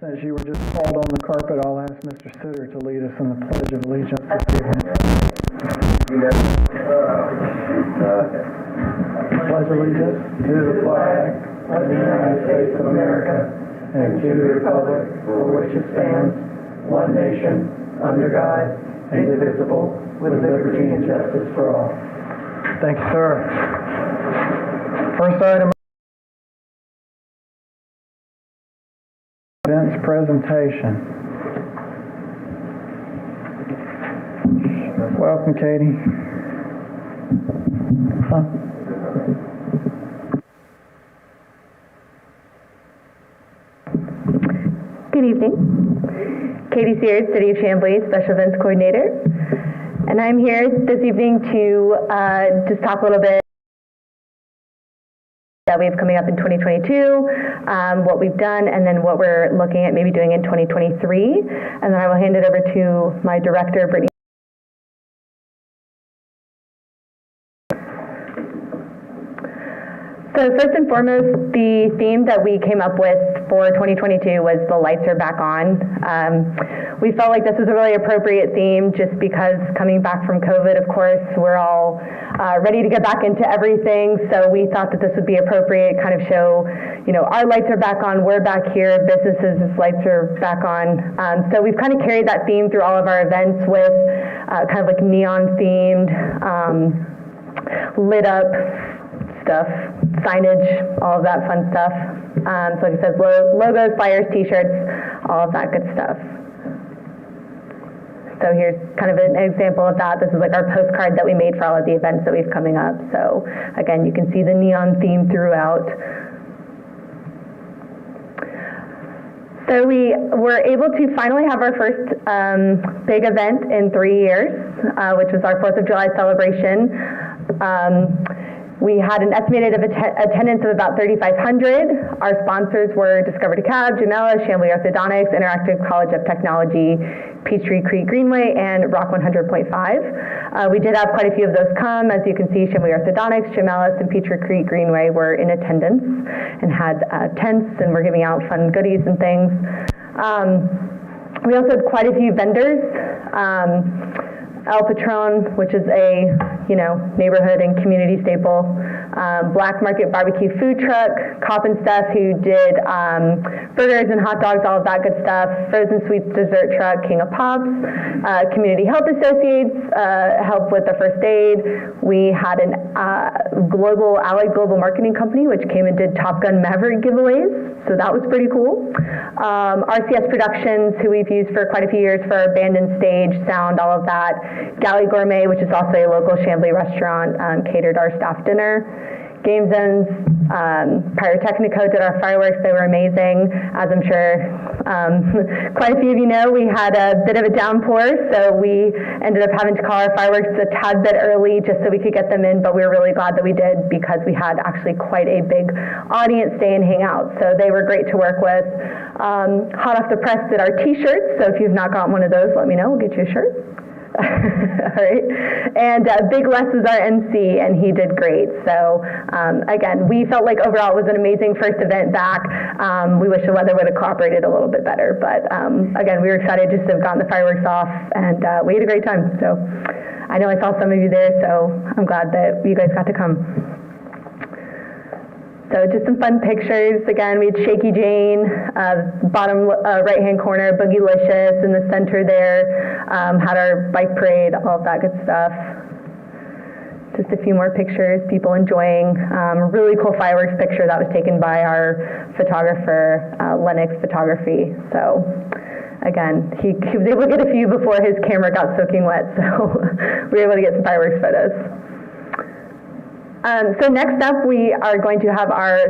Since you were just called on the carpet, I'll ask Mr. Sitter to lead us in the Pledge of Allegiance this evening. Pledge allegiance to the flag of the United States of America and to the republic for which it stands, one nation, under God, indivisible, with liberty and justice for all. Thank you, sir. First item. Events presentation. Welcome, Katie. Good evening. Katie Sears, City of Chamblee, Special Events Coordinator. And I'm here this evening to just talk a little bit that we have coming up in 2022, what we've done, and then what we're looking at maybe doing in 2023. And then I will hand it over to my director, Brittany. So first and foremost, the theme that we came up with for 2022 was the lights are back on. We felt like this was a really appropriate theme just because coming back from COVID, of course, we're all ready to get back into everything. So we thought that this would be appropriate, kind of show, you know, our lights are back on, we're back here, businesses' lights are back on. So we've kind of carried that theme through all of our events with kind of like neon themed, lit up stuff, signage, all of that fun stuff. So like I said, logos, flyers, t-shirts, all of that good stuff. So here's kind of an example of that. This is like our postcard that we made for all of the events that we've coming up. So again, you can see the neon theme throughout. So we were able to finally have our first big event in 3 years, which was our 4th of July celebration. We had an estimated attendance of about 3,500. Our sponsors were Discover DeKalb, Jamela, Chamblee Orthodontics, Interactive College of Technology, Peachtree Creek Greenway, and Rock 100.5. We did have quite a few of those come. As you can see, Chamblee Orthodontics, Jamela, and Peachtree Creek Greenway were in attendance and had tents and were giving out fun goodies and things. We also had quite a few vendors. El Patron, which is a, you know, neighborhood and community staple. Black Market Barbecue Food Truck, Cop and Stuff, who did burgers and hot dogs, all of that good stuff. Frozen Sweets Dessert Truck, King of Pops. Community Health Associates, help with the first aid. We had an Allied Global Marketing Company, which came and did Top Gun Maverick giveaways. So that was pretty cool. RCS Productions, who we've used for quite a few years for our band and stage, sound, all of that. Galley Gourmet, which is also a local Chamblee restaurant, catered our staff dinner. Game Zones, Pyrotechnico did our fireworks. They were amazing. As I'm sure quite a few of you know, we had a bit of a downpour, so we ended up having to call our fireworks a tad bit early just so we could get them in, but we were really glad that we did because we had actually quite a big audience stay and hang out. So they were great to work with. Hot off the press did our t-shirts, so if you've not gotten one of those, let me know. We'll get you a shirt. All right. And Big Les is our MC, and he did great. So again, we felt like overall it was an amazing first event back. We wish the weather would have cooperated a little bit better, but again, we were excited just to have gotten the fireworks off, and we had a great time. So I know I saw some of you there, so I'm glad that you guys got to come. So just some fun pictures. Again, we had Shaky Jane, bottom right-hand corner, Boogylicious in the center there, had our bike parade, all of that good stuff. Just a few more pictures, people enjoying. A really cool fireworks picture that was taken by our photographer, Lennox Photography. So again, he was able to get a few before his camera got soaking wet, so we were able to get some fireworks photos. So next up, we are going to have our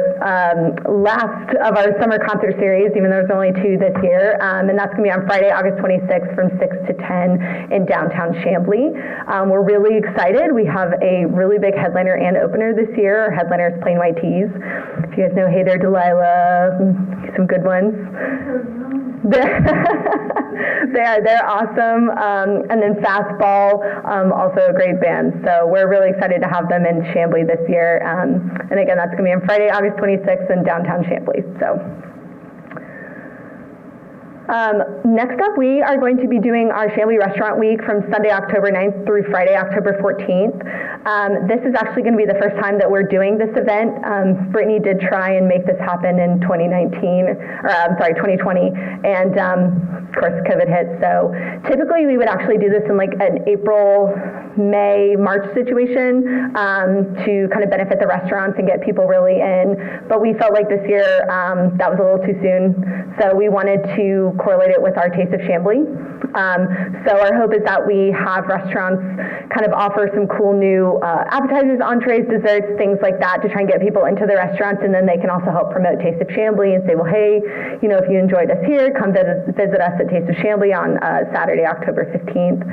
last of our summer concert series, even though there's only 2 this year, and that's going to be on Friday, August 26th from 6 to 10 in downtown Chamblee. We're really excited. We have a really big headliner and opener this year. Our headliner is Plain White Tees. If you guys know Hey There Delilah, some good ones. They're awesome. And then Fastball, also a great band. So we're really excited to have them in Chamblee this year. And again, that's going to be on Friday, August 26th in downtown Chamblee. So Next up, we are going to be doing our Chamblee Restaurant Week from Sunday, October 9th through Friday, October 14th. This is actually going to be the first time that we're doing this event. Brittany did try and make this happen in 2020, and of course COVID hit. So typically we would actually do this in like an April, May, March situation to kind of benefit the restaurants and get people really in. But we felt like this year that was a little too soon, so we wanted to correlate it with our Taste of Chamblee. So our hope is that we have restaurants kind of offer some cool new appetizers, entrees, desserts, things like that to try and get people into the restaurants, and then they can also help promote Taste of Chamblee and say, well, hey, you know, if you enjoyed us here, come visit us at Taste of Chamblee on Saturday, October 15th.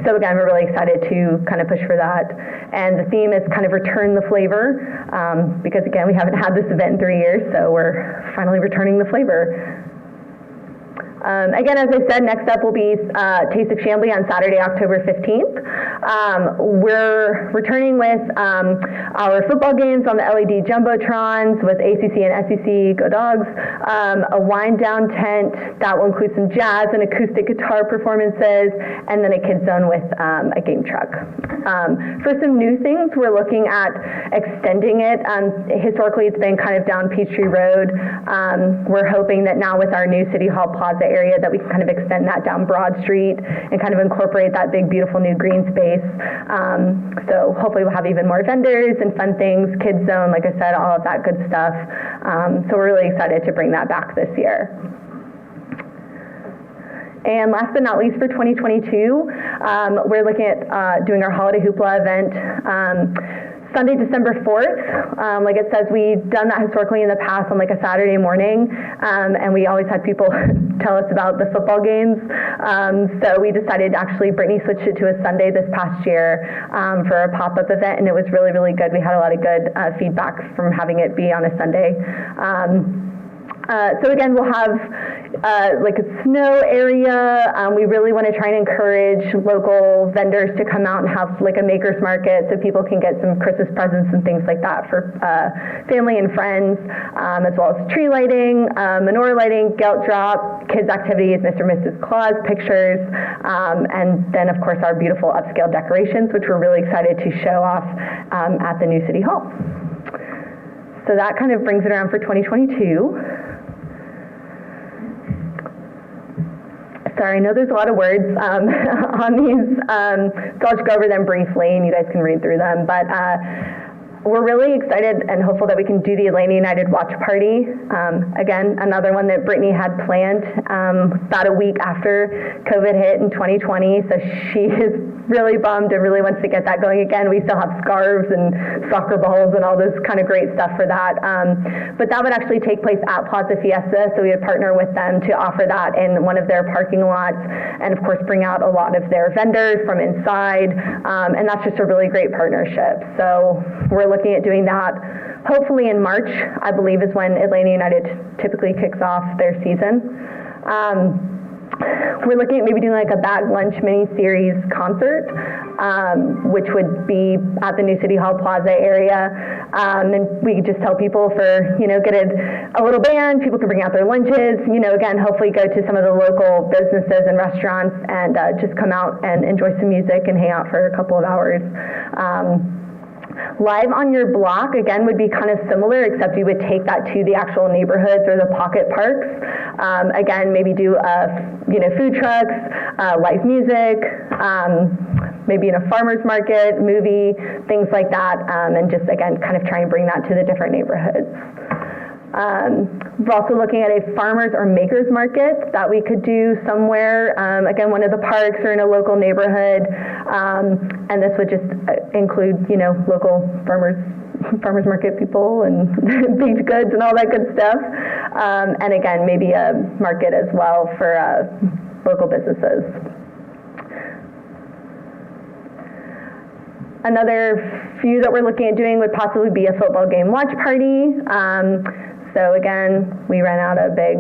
So again, we're really excited to kind of push for that. And the theme is kind of return the flavor, because again, we haven't had this event in 3 years, so we're finally returning the flavor. Again, as I said, next up will be Taste of Chamblee on Saturday, October 15th. We're returning with our football games on the LED Jumbotrons with ACC and SEC, Go Dogs, a wind-down tent that will include some jazz and acoustic guitar performances, and then a kids zone with a game truck. For some new things, we're looking at extending it. Historically, it's been kind of down Peachtree Road. We're hoping that now with our new City Hall Plaza area that we can kind of extend that down Broad Street and kind of incorporate that big, beautiful new green space. So hopefully we'll have even more vendors and fun things, kids zone, like I said, all of that good stuff. So we're really excited to bring that back this year. And last but not least, for 2022, we're looking at doing our Holiday Hoopla event Sunday, December 4th. Like it says, we've done that historically in the past on like a Saturday morning, and we always had people tell us about the football games. So we decided, actually, Brittany switched it to a Sunday this past year for a pop-up event, and it was really, really good. We had a lot of good feedback from having it be on a Sunday. So again, we'll have like a snow area. We really want to try and encourage local vendors to come out and have like a maker's market so people can get some Christmas presents and things like that for family and friends, as well as tree lighting, menorah lighting, gelt drop, kids activities, Mr. and Mrs. Claus pictures, and then of course our beautiful upscale decorations, which we're really excited to show off at the new City Hall. So that kind of brings it around for 2022. Sorry, I know there's a lot of words on these, so I'll just go over them briefly and you guys can read through them. But we're really excited and hopeful that we can do the Atlanta United Watch Party. Again, another one that Brittany had planned about a week after COVID hit in 2020, so she is really bummed and really wants to get that going again. We still have scarves and soccer balls and all this kind of great stuff for that. But that would actually take place at Plaza Fiesta, so we would partner with them to offer that in one of their parking lots and, of course, bring out a lot of their vendors from inside. And that's just a really great partnership. So we're looking at doing that hopefully in March, I believe, is when Atlanta United typically kicks off their season. We're looking at maybe doing like a bag lunch mini-series concert, which would be at the new City Hall Plaza area. And we could just tell people for, get a little band, people can bring out their lunches, again, hopefully go to some of the local businesses and restaurants and just come out and enjoy some music and hang out for a couple of hours. Live on your block, again, would be kind of similar, except you would take that to the actual neighborhoods or the pocket parks. Again, maybe do food trucks, live music, maybe in a farmer's market, movie, things like that, and just, again, kind of try and bring that to the different neighborhoods. We're also looking at a farmers or makers market that we could do somewhere, again, one of the parks or in a local neighborhood, and this would just include, local farmers market people and baked goods and all that good stuff, and again, maybe a market as well for local businesses. Another few that we're looking at doing would possibly be a football game watch party. So again, we rent out a big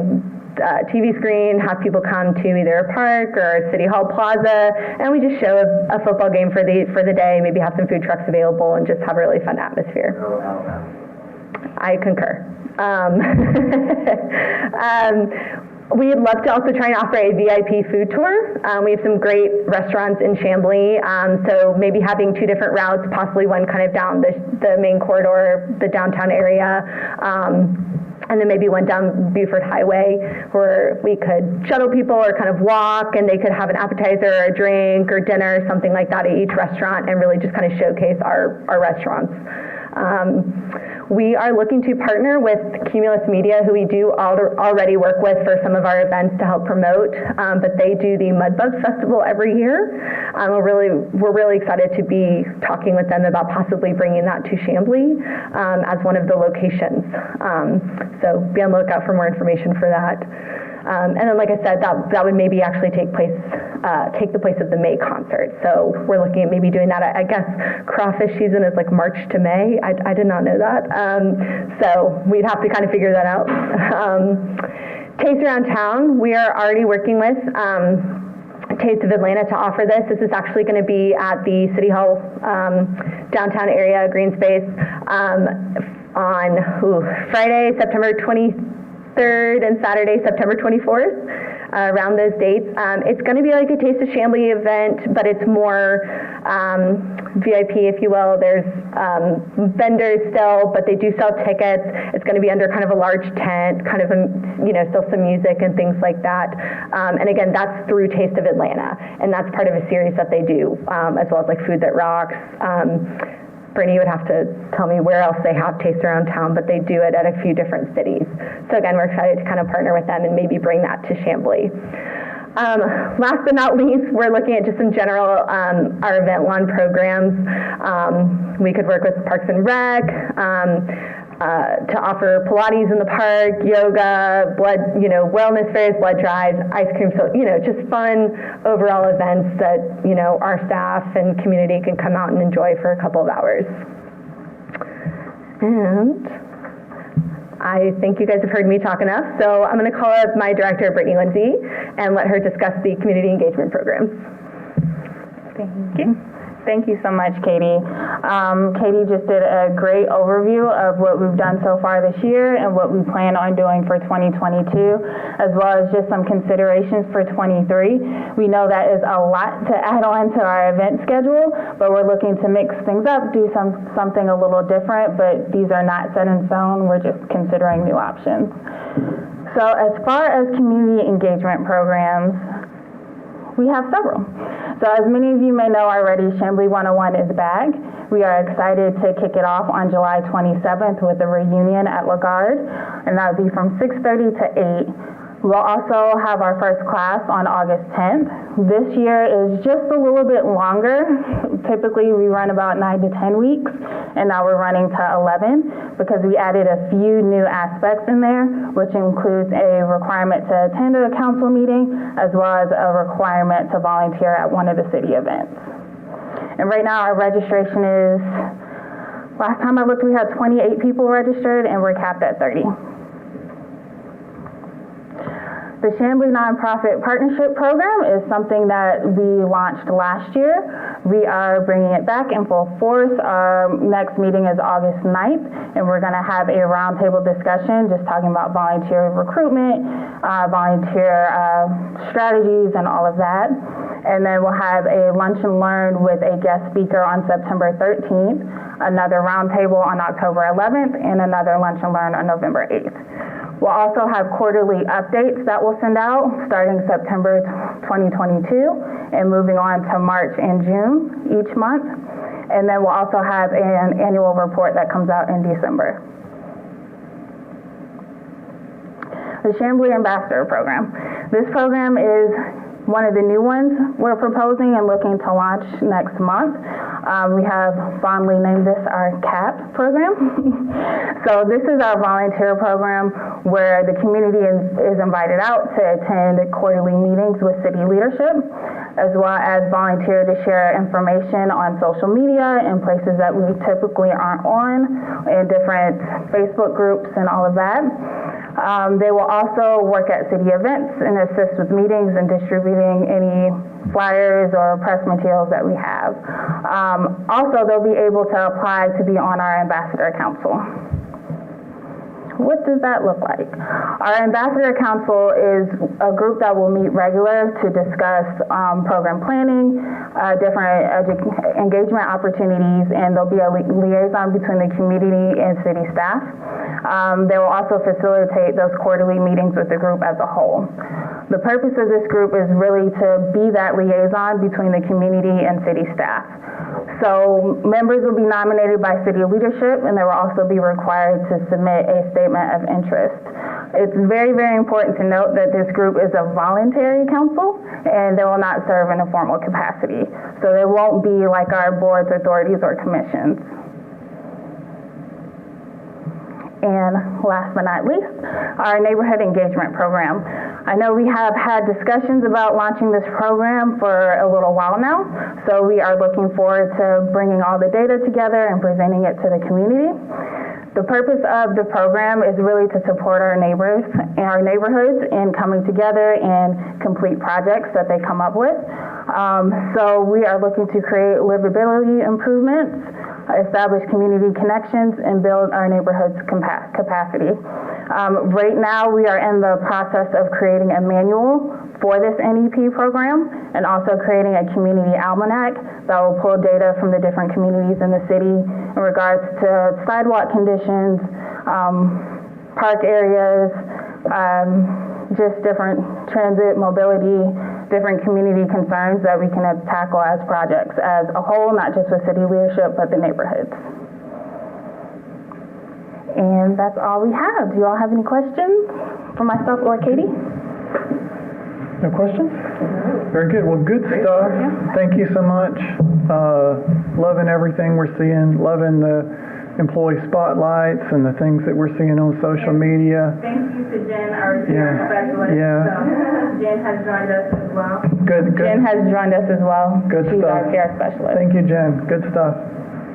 TV screen, have people come to either a park or City Hall Plaza, and we just show a football game for the day, maybe have some food trucks available and just have a really fun atmosphere. I concur. We'd love to also try and offer a VIP food tour. We have some great restaurants in Chamblee, so maybe having 2 different routes, possibly one kind of down the main corridor, the downtown area, and then maybe one down Buford Highway where we could shuttle people or kind of walk, and they could have an appetizer or a drink or dinner, something like that at each restaurant, and really just kind of showcase our restaurants. We are looking to partner with Cumulus Media, who we do already work with for some of our events to help promote, but they do the Mudbug Festival every year. We're really excited to be talking with them about possibly bringing that to Chamblee as one of the locations. So be on the lookout for more information for that. And then, like I said, that would maybe actually take the place of the May concert. So we're looking at maybe doing that. I guess crawfish season is like March to May. I did not know that. So we'd have to kind of figure that out. Taste Around Town, we are already working with Taste of Atlanta to offer this. This is actually going to be at the City Hall downtown area, green space, on Friday, September 23rd and Saturday, September 24th. Around those dates. It's going to be like a Taste of Chamblee event, but it's more VIP, if you will. There's vendors still, but they do sell tickets. It's going to be under kind of a large tent, kind of, still some music and things like that. And again, that's through Taste of Atlanta, and that's part of a series that they do, as well as like Food That Rocks. Brittany would have to tell me where else they have Taste Around Town, but they do it at a few different cities. So again, we're excited to kind of partner with them and maybe bring that to Chamblee. Last but not least, we're looking at just in general our event lawn programs. We could work with Parks and Rec to offer Pilates in the park, yoga, blood, wellness fairs, blood drives, ice cream, so, just fun overall events that, our staff and community can come out and enjoy for a couple of hours. And I think you guys have heard me talk enough, so I'm going to call up my director, Brittany Lindsay, and let her discuss the community engagement programs. Thank you. Thank you so much, Katie. Katie just did a great overview of what we've done so far this year and what we plan on doing for 2022, as well as just some considerations for 23. We know that is a lot to add on to our event schedule, but we're looking to mix things up, do something a little different, but these are not set in stone. We're just considering new options. So as far as community engagement programs, we have several. So as many of you may know already, Chamblee 101 is back. We are excited to kick it off on July 27th with a reunion at Lagarde, and that would be from 6:30 to 8. We'll also have our first class on August 10th. This year is just a little bit longer. Typically we run about 9 to 10 weeks, and now we're running to 11 because we added a few new aspects in there, which includes a requirement to attend a council meeting, as well as a requirement to volunteer at one of the city events. And right now our registration is, last time I looked, we had 28 people registered, and we're capped at 30. The Chamblee Nonprofit Partnership Program is something that we launched last year. We are bringing it back in full force. Our next meeting is August 9th, and we're going to have a roundtable discussion just talking about volunteer recruitment, volunteer strategies, and all of that. And then we'll have a lunch and learn with a guest speaker on September 13th, another roundtable on October 11th, and another lunch and learn on November 8th. We'll also have quarterly updates that we'll send out starting September 2022 and moving on to March and June each month. And then we'll also have an annual report that comes out in December. The Chamblee Ambassador Program. This program is one of the new ones we're proposing and looking to launch next month. We have fondly named this our CAP program. So this is our volunteer program where the community is invited out to attend quarterly meetings with city leadership, as well as volunteer to share information on social media and places that we typically aren't on, in different Facebook groups and all of that. They will also work at city events and assist with meetings and distributing any flyers or press materials that we have. Also, they'll be able to apply to be on our ambassador council. What does that look like? Our Ambassador Council is a group that will meet regular to discuss program planning, different engagement opportunities, and there'll be a liaison between the community and city staff. They will also facilitate those quarterly meetings with the group as a whole. The purpose of this group is really to be that liaison between the community and city staff. So members will be nominated by city leadership, and they will also be required to submit a statement of interest. It's very, very important to note that this group is a voluntary council, and they will not serve in a formal capacity. So they won't be like our boards, authorities, or commissions. And last but not least, our neighborhood engagement program. I know we have had discussions about launching this program for a little while now, so we are looking forward to bringing all the data together and presenting it to the community. The purpose of the program is really to support our neighbors and our neighborhoods in coming together and complete projects that they come up with. So we are looking to create livability improvements, establish community connections, and build our neighborhood's capacity. Right now, we are in the process of creating a manual for this NEP program and also creating a community almanac that will pull data from the different communities in the city in regards to sidewalk conditions, park areas, just different transit, mobility, different community concerns that we can tackle as projects as a whole, not just with city leadership, but the neighborhoods. And that's all we have. Do you all have any questions for myself or Katie? No questions? Very good. Well, good stuff. Thank you so much. Loving everything we're seeing, loving the employee spotlights and the things that we're seeing on social media. Thank you to Jen, our PR specialist. Yeah. So Jen has joined us as well. Good. Jen has joined us as well. Good She's stuff. our PR specialist. Thank you, Jen. Good stuff.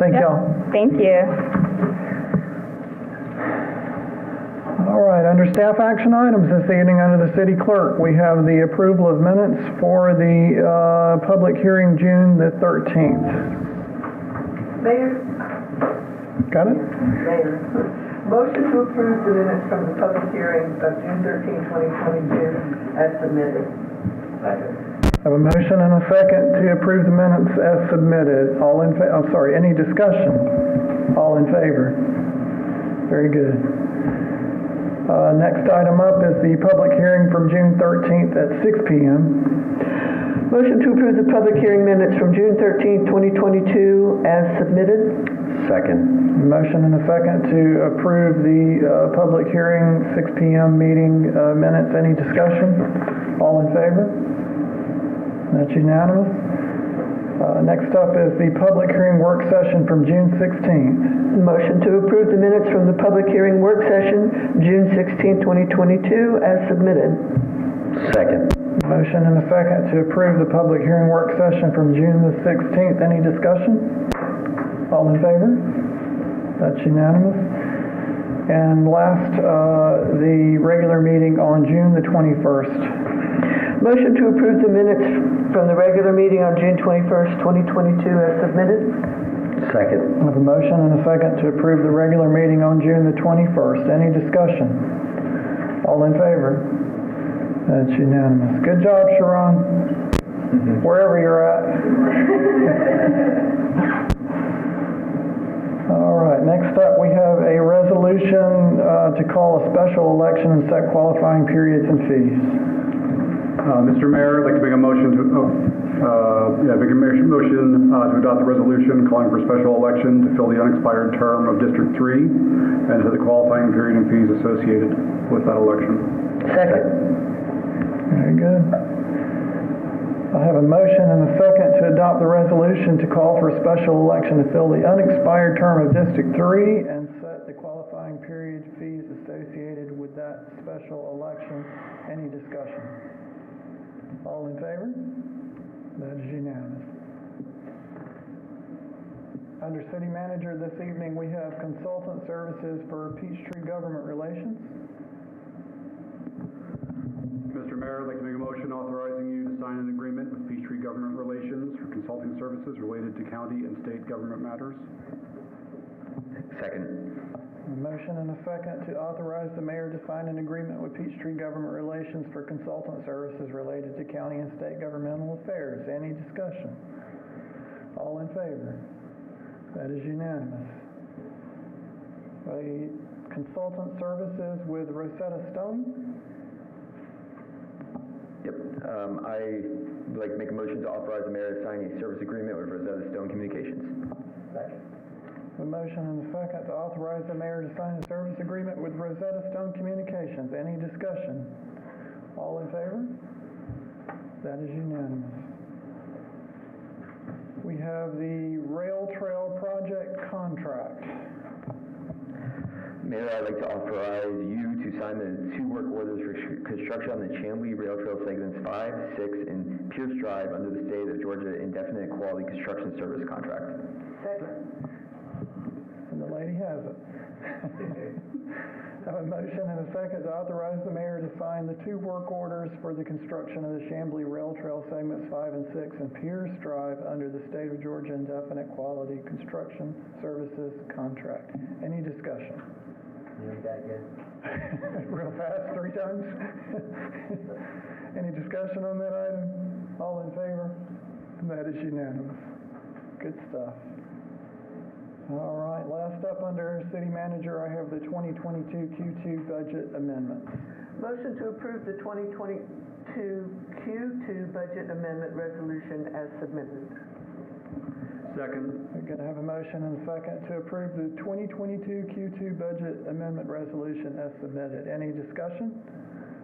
Thank y'all. Thank you. All right, under staff action items this evening under the city clerk, we have the approval of minutes for the public hearing June the 13th. Mayor? Got it? Mayor. Motion to approve the minutes from the public hearing of June 13, 2022 as submitted. Second. I have a motion and a second to approve the minutes as submitted. Any discussion? All in favor? Very good. Next item up is the public hearing from June 13th at 6 p.m. Motion to approve the public hearing minutes from June 13, 2022 as submitted. Second. Motion and a second to approve the public hearing 6 p.m. meeting minutes. Any discussion? All in favor? That's unanimous. Next up is the public hearing work session from June 16th. Motion to approve the minutes from the public hearing work session June 16, 2022 as submitted. Second. Motion and a second to approve the public hearing work session from June the 16th. Any discussion? All in favor? That's unanimous. And last, the regular meeting on June the 21st. Motion to approve the minutes from the regular meeting on June 21st, 2022 as submitted. Second. I have a motion and a second to approve the regular meeting on June the 21st. Any discussion? All in favor? That's unanimous. Good job, Sharon. Wherever you're at. All right, next up we have a resolution to call a special election and set qualifying periods and fees. Mr. Mayor, I'd like to make a motion to adopt the resolution calling for a special election to fill the unexpired term of District 3 and to the qualifying period and fees associated with that election. Second. Very good. I have a motion and a second to adopt the resolution to call for a special election to fill the unexpired term of District 3 and set the qualifying period fees associated with that special election. Any discussion? All in favor? That is unanimous. Under City Manager this evening, we have consultant services for Peachtree Government Relations. Mr. Mayor, I'd like to make a motion authorizing you to sign an agreement with Peachtree Government Relations for consulting services related to county and state government matters. Second. A motion and a second to authorize the mayor to sign an agreement with Peachtree Government Relations for consultant services related to county and state governmental affairs. Any discussion? All in favor? That is unanimous. Consultant services with Rosetta Stone. Yep. I'd like to make a motion to authorize the mayor to sign a service agreement with Rosetta Stone Communications. A motion and a second to authorize the mayor to sign a service agreement with Rosetta Stone Communications. Any discussion? All in favor? That is unanimous. We have the Rail Trail Project contract. Mayor, I'd like to authorize you to sign the 2 work orders for construction on the Chamblee Rail Trail segments 5, 6, and Pierce Drive under the State of Georgia Indefinite Quality Construction Service Contract. Second. And the lady has it. Have a motion and a second to authorize the mayor to sign the 2 work orders for the construction of the Chamblee Rail Trail segments 5 and 6 and Pierce Drive under the State of Georgia Indefinite Quality Construction Services Contract. Any discussion? Real fast, 3 times? Any discussion on that item? All in favor? That is unanimous. Good stuff. All right, last up under city manager, I have the 2022 Q2 budget amendments. Motion to approve the 2022 Q2 budget amendment resolution as submitted. Second. We're going to have a motion and a second to approve the 2022 Q2 budget amendment resolution as submitted. Any discussion?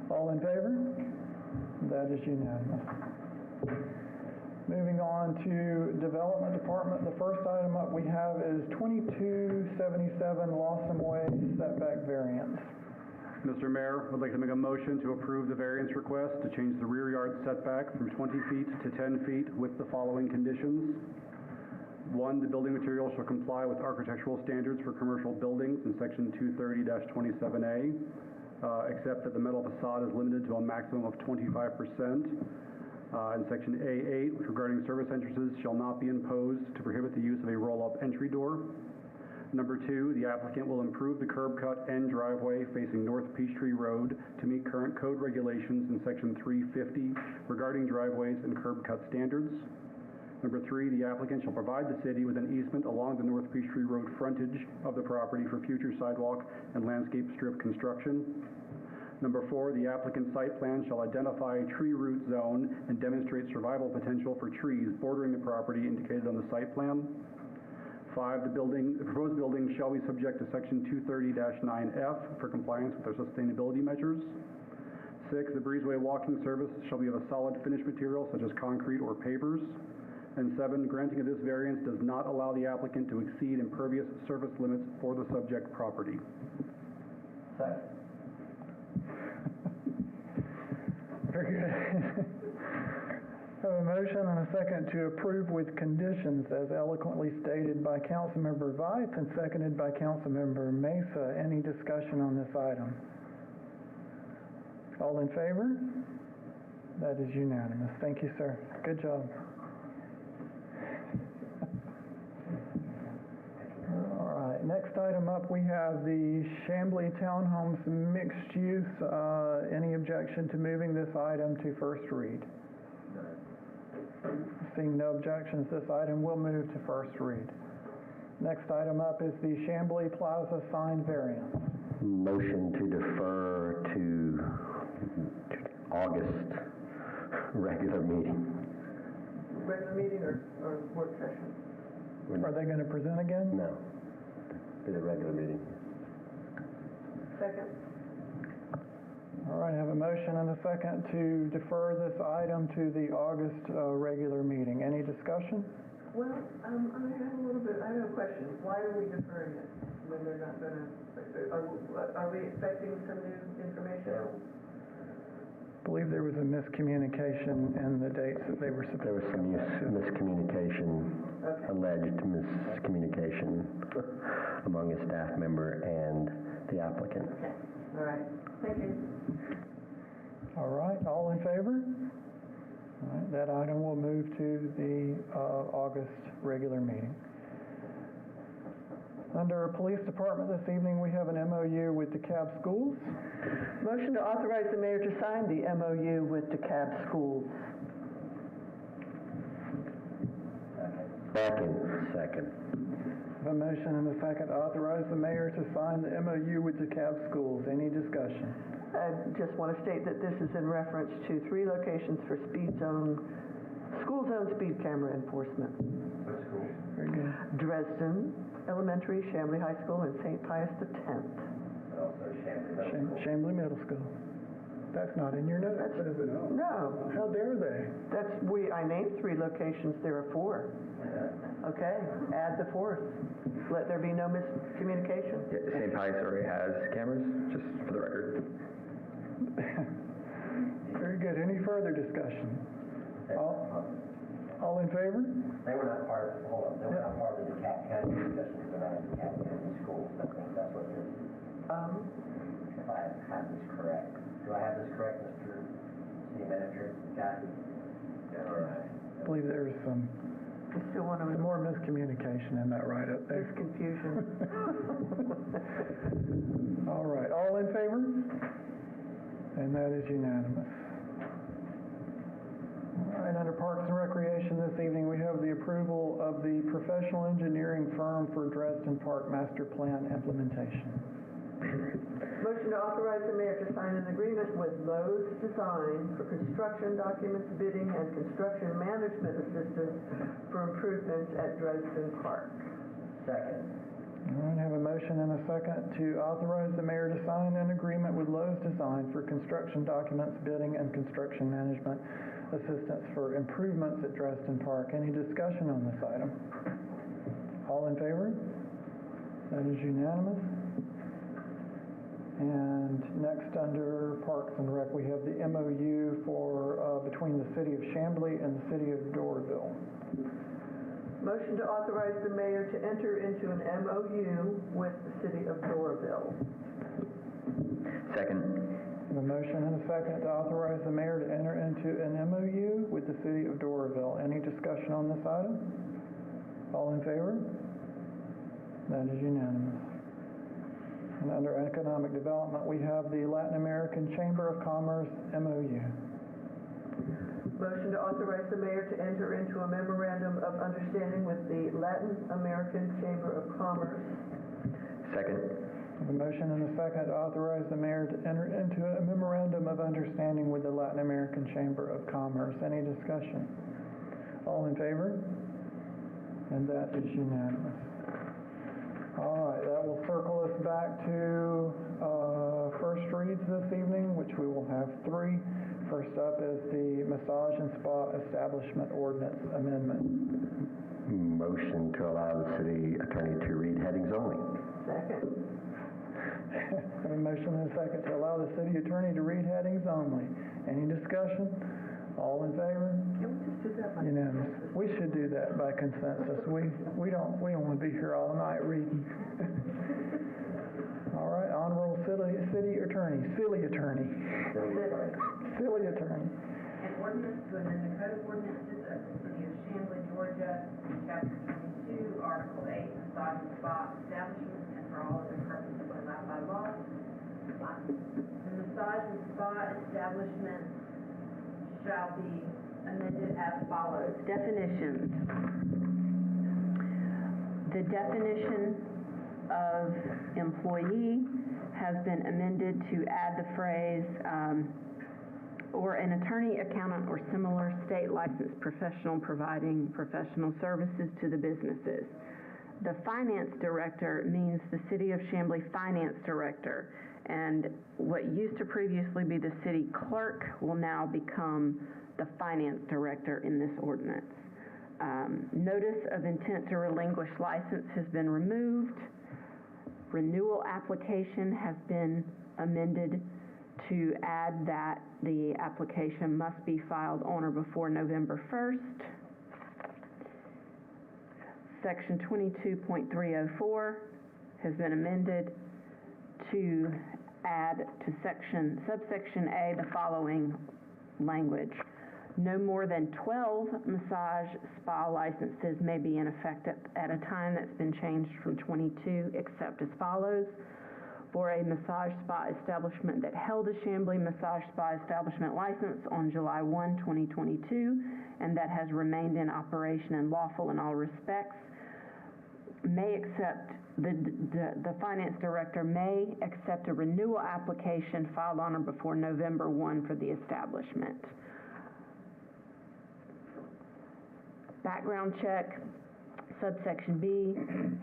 All in favor? That is unanimous. Moving on to Development Department, the first item up we have is 2277 Lawson Way setback variance. Mr. Mayor, I'd like to make a motion to approve the variance request to change the rear yard setback from 20 feet to 10 feet with the following conditions. 1, the building material shall comply with architectural standards for commercial buildings in section 230-27A, except that the metal facade is limited to a maximum of 25%. In section A8, regarding service entrances, shall not be imposed to prohibit the use of a roll-up entry door. Number 2, the applicant will improve the curb cut and driveway facing North Peachtree Road to meet current code regulations in section 350 regarding driveways and curb cut standards. Number 3, the applicant shall provide the city with an easement along the North Peachtree Road frontage of the property for future sidewalk and landscape strip construction. Number 4, the applicant's site plan shall identify a tree root zone and demonstrate survival potential for trees bordering the property indicated on the site plan. 5, the proposed building shall be subject to section 230-9F for compliance with their sustainability measures. 6, the breezeway walking surface shall be of a solid finished material such as concrete or pavers. And 7, granting of this variance does not allow the applicant to exceed impervious surface limits for the subject property. Second. Very good. Have a motion and a second to approve with conditions as eloquently stated by Councilmember Veith and seconded by Councilmember Mesa. Any discussion on this item? All in favor? That is unanimous. Thank you, sir. Good job. All right, next item up, we have the Chamblee Townhomes mixed use. Any objection to moving this item to first read? Seeing no objections, this item will move to first read. Next item up is the Chamblee Plaza sign variance. Motion to defer to August regular meeting. Regular meeting or work session? Are they going to present again? No, to the regular meeting. Second. All right, I have a motion and a second to defer this item to the August regular meeting. Any discussion? Well, I have a question. Why are we deferring it when they're not going to, are we expecting some new information? I believe there was a miscommunication in the dates that they were supposed to. There was some miscommunication, Okay. alleged miscommunication among a staff member and the applicant. Okay, all right. Thank you. All right, all in favor? All right, that item will move to the August regular meeting. Under Police Department this evening, we have an MOU with DeKalb Schools. Motion to authorize the mayor to sign the MOU with DeKalb Schools. Second. A motion and a second to authorize the mayor to sign the MOU with DeKalb Schools. Any discussion? I just want to state that this is in reference to 3 locations for school zone speed camera enforcement. What school? Very good. Dresden Elementary, Chamblee High School, and St. Pius X. Also Chamblee. Chamblee Middle School. That's not in your notes, is it? No, How dare they? I named 3 locations, there are 4. Okay, add the 4th. Let there be no miscommunication. Yeah, St. Pius already has cameras, just for the record. Very good. Any further discussion? All in favor? They were not part of, hold on, they were not part of the DeKalb County discussions, they're not in DeKalb County schools, I think that's what this, if I have this correct. Do I have this correct, Mr. City Manager? Got it? Yeah, all right. I believe there is some I still want to more miscommunication in that right up there. confusion. All right. All in favor? And that is unanimous. All right, under Parks and Recreation this evening, we have the approval of the professional engineering firm for Dresden Park Master Plan implementation. Motion to authorize the mayor to sign an agreement with Lowe's Design for construction documents, bidding, and construction management assistance for improvements at Dresden Park. Second. All right, I have a motion and a second to authorize the mayor to sign an agreement with Lowe's Design for construction documents, bidding, and construction management assistance for improvements at Dresden Park. Any discussion on this item? All in favor? That is unanimous. And next, under Parks and Rec, we have the MOU for between the City of Chamblee and the City of Doraville. Motion to authorize the mayor to enter into an MOU with the City of Doraville. Second. A motion and a second to authorize the mayor to enter into an MOU with the City of Doraville. Any discussion on this item? All in favor? That is unanimous. And under Economic Development, we have the Latin American Chamber of Commerce MOU. Motion to authorize the mayor to enter into a memorandum of understanding with the Latin American Chamber of Commerce. Second. A motion and a second to authorize the mayor to enter into a memorandum of understanding with the Latin American Chamber of Commerce. Any discussion? All in favor? And that is unanimous. All right, that will circle us back to first reads this evening, which we will have 3. First up is the Massage and Spa Establishment Ordinance Amendment. Motion to allow the city attorney to read headings only. Second. Have a motion and a second to allow the city attorney to read headings only. Any discussion? All in favor? Can we just do that by Unanimous. We should do that by consensus. We don't want to be here all night reading. All right, honorable city attorney, silly attorney. Silly attorney. An ordinance to amend the Code of Ordinances of the City of Chamblee, Georgia, Chapter 22, Article 8, massage and spa establishments, and for all other purposes allowed by law. The massage and spa establishment shall be amended as follows. Definitions. The definition of employee has been amended to add the phrase or an attorney, accountant, or similar state licensed professional providing professional services to the businesses. The finance director means the City of Chamblee finance director, and what used to previously be the city clerk will now become the finance director in this ordinance. Notice of intent to relinquish license has been removed. Renewal application has been amended to add that the application must be filed on or before November 1st. Section 22.304 has been amended to add to subsection A the following language. No more than 12 massage spa licenses may be in effect at a time. That's been changed from 22, except as follows. For a massage spa establishment that held a Chamblee massage spa establishment license on July 1, 2022, and that has remained in operation and lawful in all respects, may accept, the finance director may accept a renewal application filed on or before November 1 for the establishment. Background check, subsection B,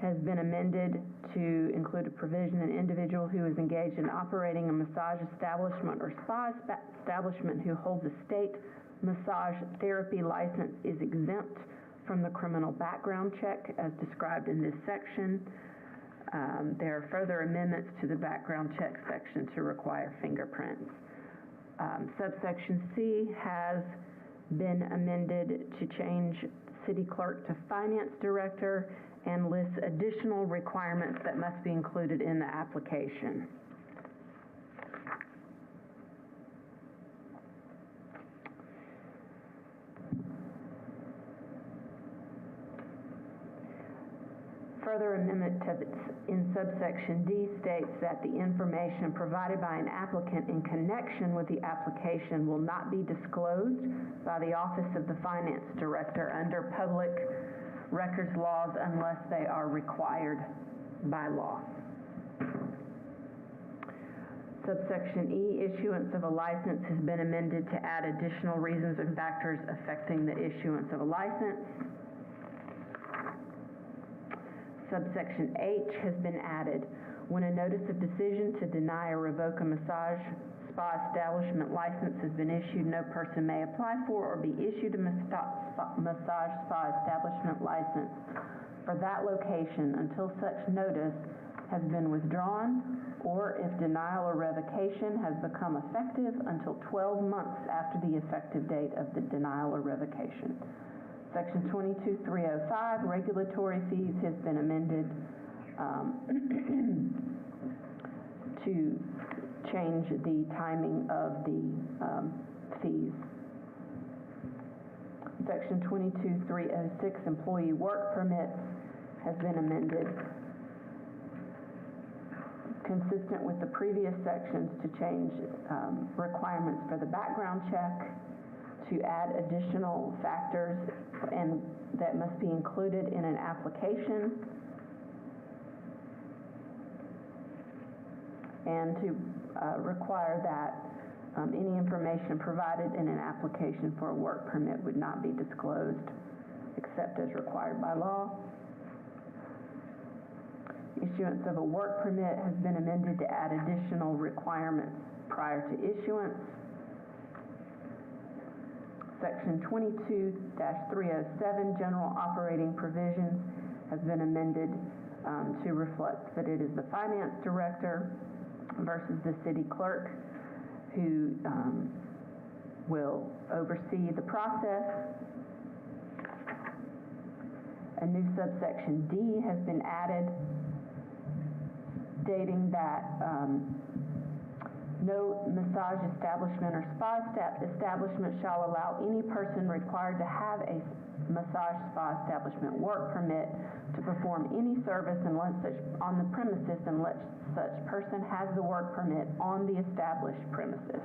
has been amended to include a provision: an individual who is engaged in operating a massage establishment or spa establishment who holds a state massage therapy license is exempt from the criminal background check as described in this section. There are further amendments to the background check section to require fingerprints. Subsection C has been amended to change city clerk to finance director and lists additional requirements that must be included in the application. Further amendment in subsection D states that the information provided by an applicant in connection with the application will not be disclosed by the Office of the Finance Director under public records laws unless they are required by law. Subsection E, issuance of a license, has been amended to add additional reasons and factors affecting the issuance of a license. Subsection H has been added. When a notice of decision to deny or revoke a massage spa establishment license has been issued, no person may apply for or be issued a massage spa establishment license for that location until such notice has been withdrawn, or if denial or revocation has become effective until 12 months after the effective date of the denial or revocation. Section 22305, regulatory fees, has been amended to change the timing of the fees. Section 22306, employee work permits, has been amended consistent with the previous sections to change requirements for the background check, to add additional factors and that must be included in an application, and to require that any information provided in an application for a work permit would not be disclosed except as required by law. Issuance of a work permit has been amended to add additional requirements prior to issuance. Section 22-307, general operating provisions, has been amended to reflect that it is the finance director versus the city clerk who will oversee the process. A new subsection D has been added stating that no massage establishment or spa establishment shall allow any person required to have a massage spa establishment work permit to perform any service unless on the premises unless such person has the work permit on the established premises.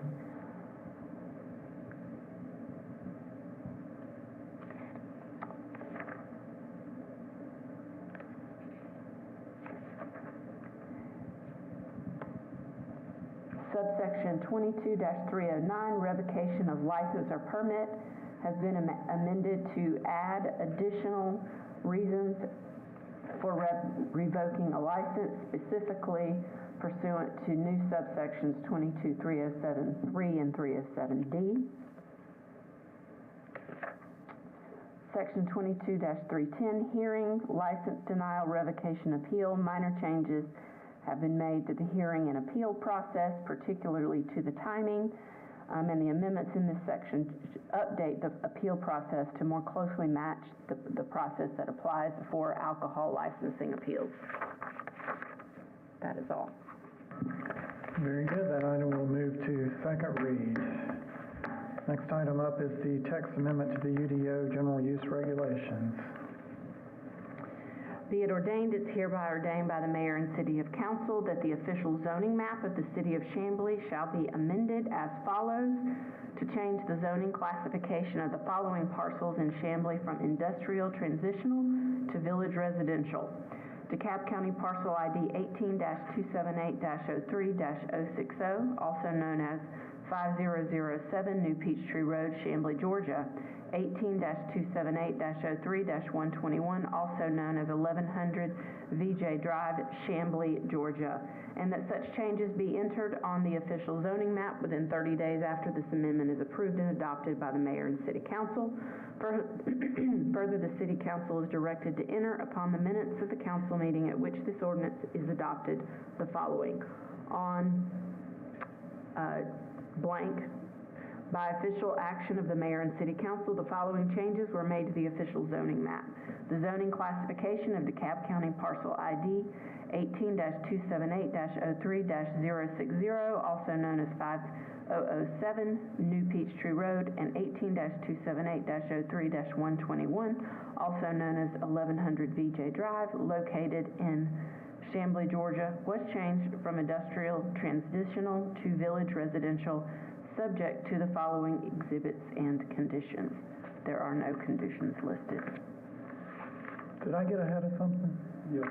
Subsection 22-309, revocation of license or permit, has been amended to add additional reasons for revoking a license, specifically pursuant to new subsections 22-307-3 and 307D. Section 22-310, hearing, license denial, revocation, appeal. Minor changes have been made to the hearing and appeal process, particularly to the timing, and the amendments in this section update the appeal process to more closely match the process that applies for alcohol licensing appeals. That is all. Very good. That item will move to second read. Next item up is the text amendment to the UDO general use regulations. Be it ordained, it's hereby ordained by the mayor and city of council that the official zoning map of the city of Chamblee shall be amended as follows to change the zoning classification of the following parcels in Chamblee from industrial transitional to village residential. DeKalb County Parcel ID 18-278-03-060, also known as 5007 New Peachtree Road, Chamblee, Georgia. 18-278-03-121, also known as 1100 VJ Drive, Chamblee, Georgia. And that such changes be entered on the official zoning map within 30 days after this amendment is approved and adopted by the mayor and city council. Further, the city council is directed to enter upon the minutes of the council meeting at which this ordinance is adopted the following. On blank, by official action of the mayor and city council, the following changes were made to the official zoning map. The zoning classification of DeKalb County Parcel ID 18-278-03-060, also known as 5007 New Peachtree Road, and 18-278-03-121, also known as 1100 VJ Drive, located in Chamblee, Georgia, was changed from industrial transitional to village residential, subject to the following exhibits and conditions. There are no conditions listed. Did I get ahead of something? Yes.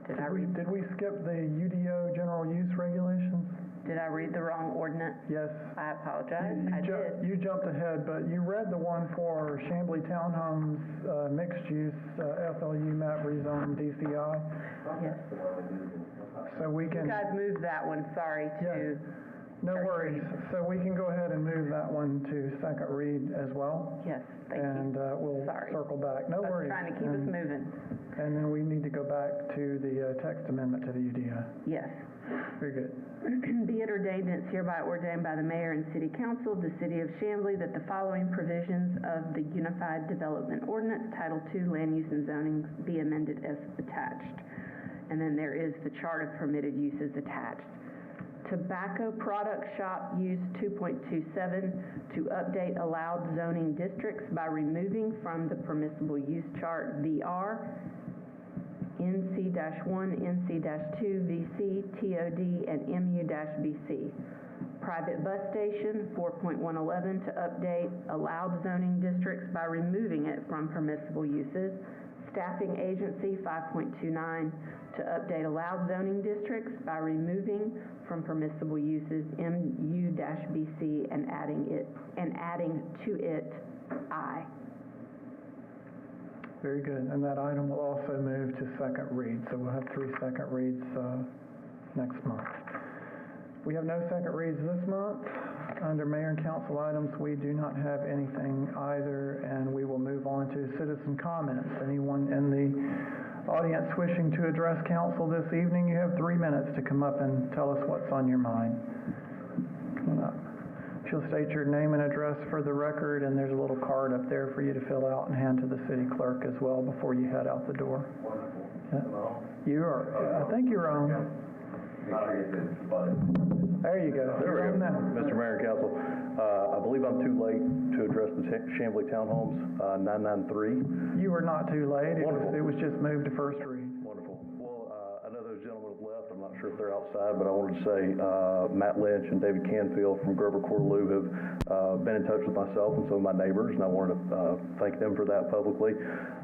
Did we skip the UDO general use regulations? Did I read the wrong ordinance? Yes. I apologize. I did. You jumped ahead, but you read the one for Chamblee Townhomes, mixed use, FLU map rezone DCI. Yes. So we can. You guys moved that one, sorry, to... No worries. So we can go ahead and move that one to second read as well. Yes, thank you. And we'll Sorry. circle back. No I was worries. trying to keep us moving. And then we need to go back to the text amendment to the UDO. Yes. Very good. Be it ordained, and it's hereby ordained by the mayor and city council of the city of Chamblee that the following provisions of the Unified Development Ordinance, Title II, Land Use and Zoning, be amended as attached. And then there is the chart of permitted uses attached. Tobacco product shop use 2.27 to update allowed zoning districts by removing from the permissible use chart VR, NC-1, NC-2, VC, TOD, and MU-BC. Private bus station 4.111 to update allowed zoning districts by removing it from permissible uses. Staffing agency 5.29 to update allowed zoning districts by removing from permissible uses MU-BC and adding to it I. Very good. And that item will also move to second read. So we'll have 3 second reads next month. We have no second reads this month. Under mayor and council items, we do not have anything either, and we will move on to citizen comments. Anyone in the audience wishing to address council this evening, you have 3 minutes to come up and tell us what's on your mind. Come on up. She'll state your name and address for the record, and there's a little card up there for you to fill out and hand to the city clerk as well before you head out the door. You are, I think you're on. There you go. There we You're go. on now. Mr. Mayor and Council, I believe I'm too late to address the Chamblee Townhomes 993. You were not too late. Wonderful. It was just moved to first read. Wonderful. Well, I know those gentlemen have left. I'm not sure if they're outside, but I wanted to say Matt Lynch and David Canfield from Grover Corlew have been in touch with myself and some of my neighbors, and I wanted to thank them for that publicly.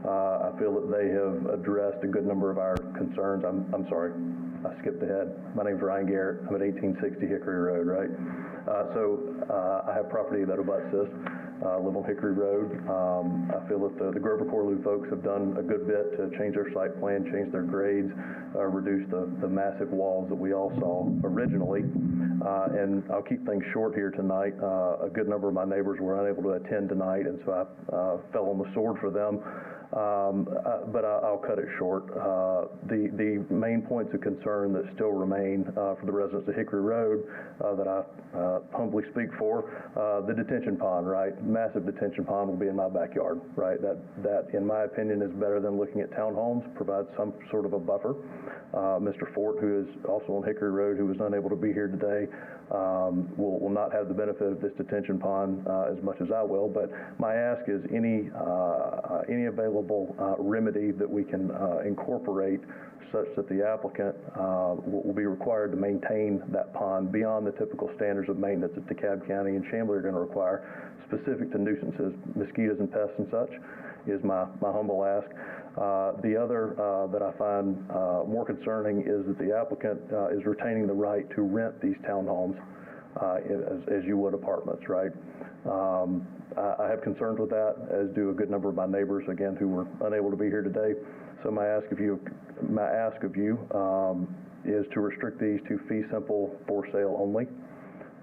I feel that they have addressed a good number of our concerns. I'm sorry. I skipped ahead. My name's Ryan Garrett. I'm at 1860 Hickory Road, right? I have property that abuts this. Live on Hickory Road. I feel that the Grover Corlew folks have done a good bit to change their site plan, change their grades, reduce the massive walls that we all saw originally. And I'll keep things short here tonight. A good number of my neighbors were unable to attend tonight, and so I fell on the sword for them. But I'll cut it short. The main points of concern that still remain for the residents of Hickory Road that I humbly speak for, the detention pond, right? Massive detention pond will be in my backyard, right? That, in my opinion, is better than looking at townhomes, provides some sort of a buffer. Mr. Fort, who is also on Hickory Road, who was unable to be here today, will not have the benefit of this detention pond as much as I will. But my ask is any available remedy that we can incorporate such that the applicant will be required to maintain that pond beyond the typical standards of maintenance that DeKalb County and Chamblee are going to require, specific to nuisances, mosquitoes and pests and such, is my humble ask. The other that I find more concerning is that the applicant is retaining the right to rent these townhomes as you would apartments, right? I have concerns with that, as do a good number of my neighbors, again, who were unable to be here today. So my ask of you is to restrict these to fee simple for sale only.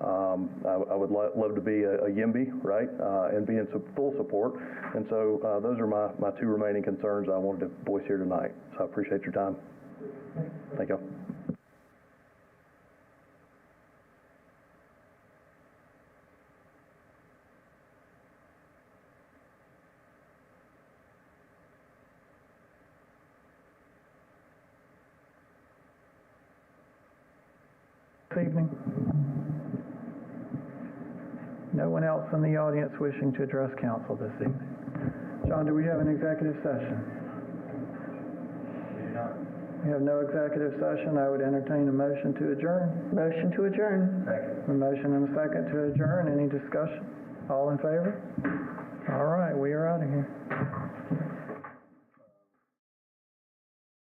I would love to be a YIMBY, right, and be in full support. And so those are my two remaining concerns I wanted to voice here tonight. So I appreciate your time. Thank you. This evening. No one else in the audience wishing to address council this evening. John, do we have an executive session? We do not. We have no executive session. I would entertain a motion to adjourn. Motion to adjourn. A motion and a second to adjourn. Any discussion? All in favor? All right, we are out of here.